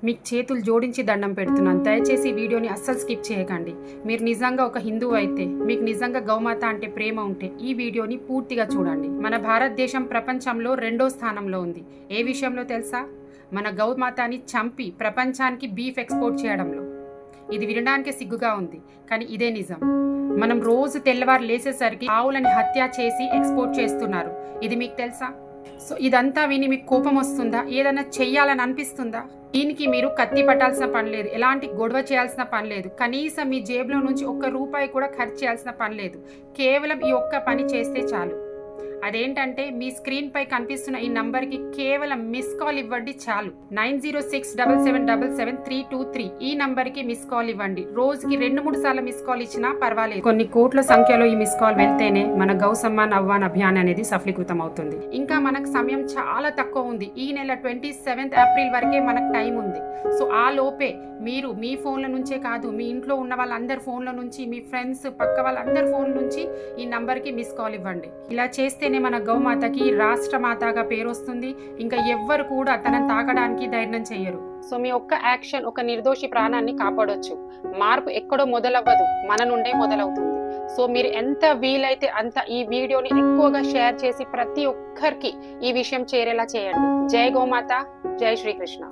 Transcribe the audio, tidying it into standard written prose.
మీకు చేతులు జోడించి దండం పెడుతున్నాను. దయచేసి ఈ వీడియోని అస్సలు స్కిప్ చేయకండి. మీరు నిజంగా ఒక హిందువు అయితే, మీకు నిజంగా గౌమాత అంటే ప్రేమ ఉంటే ఈ వీడియోని పూర్తిగా చూడండి. మన భారతదేశం ప్రపంచంలో 2వ స్థానంలో ఉంది. ఏ విషయంలో తెలుసా? మన గౌమాతని చంపి ప్రపంచానికి బీఫ్ ఎక్స్పోర్ట్ చేయడంలో. ఇది వినడానికి సిగ్గుగా ఉంది, కానీ ఇదే నిజం. మనం రోజు తెల్లవారు లేసేసరికి ఆవులని హత్య చేసి ఎక్స్పోర్ట్ చేస్తున్నారు. ఇది మీకు తెలుసా? సో ఇదంతా విని మీకు కోపం వస్తుందా? ఏదైనా చెయ్యాలని అనిపిస్తుందా? దీనికి మీరు కత్తి పట్టాల్సిన పని లేదు, ఎలాంటి గొడవ చేయాల్సిన పని లేదు, కనీసం మీ జేబులో నుంచి ఒక్క రూపాయి కూడా ఖర్చు చేయాల్సిన పని లేదు. కేవలం ఈ ఒక్క పని చేస్తే చాలు. అదేంటంటే మీ స్క్రీన్ పై కనిపిస్తున్న ఈ నంబర్కి కేవలం మిస్ కాల్ ఇవ్వండి చాలు. 9067777323 ఈ నంబర్కి మిస్ కాల్ ఇవ్వండి. రోజుకి 2-3 సార్లు మిస్ కాల్ ఇచ్చినా పర్వాలేదు. కొన్ని కోట్ల సంఖ్యలో ఈ మిస్ కాల్ వెళ్తేనే మన గౌ సమ్మాన్ అహ్వాన్ అభియాన్ అనేది సఫలీకృతం అవుతుంది. ఇంకా మనకు సమయం చాలా తక్కువ ఉంది. ఈ నెల 27 ఏప్రిల్ వరకే మనకు టైం ఉంది. సో ఆ లోపే మీరు మీ ఫోన్ల నుంచే కాదు, మీ ఇంట్లో ఉన్న వాళ్ళందరి ఫోన్ల నుంచి, మీ ఫ్రెండ్స్ పక్క వాళ్ళందరి ఫోన్ నుంచి ఈ నంబర్కి మిస్ కాల్ ఇవ్వండి. ఇలా చేస్తేనే మన గౌమాతకి రాష్ట్రమాతగా పేరు వస్తుంది. ఇంకా ఎవ్వరు కూడా తనని తాకడానికి ధైర్యం చెయ్యరు. సో మీ ఒక్క యాక్షన్ ఒక నిర్దోషి ప్రాణాన్ని కాపాడొచ్చు. మార్పు ఎక్కడో మొదలవ్వదు, మన నుండే మొదలవుతుంది. సో మీరు ఎంత వీలైతే అంత ఈ వీడియోని ఎక్కువగా షేర్ చేసి ప్రతి ఒక్కరికి ఈ విషయం చేరేలా చేయండి. జై గోమాత, జై శ్రీకృష్ణ.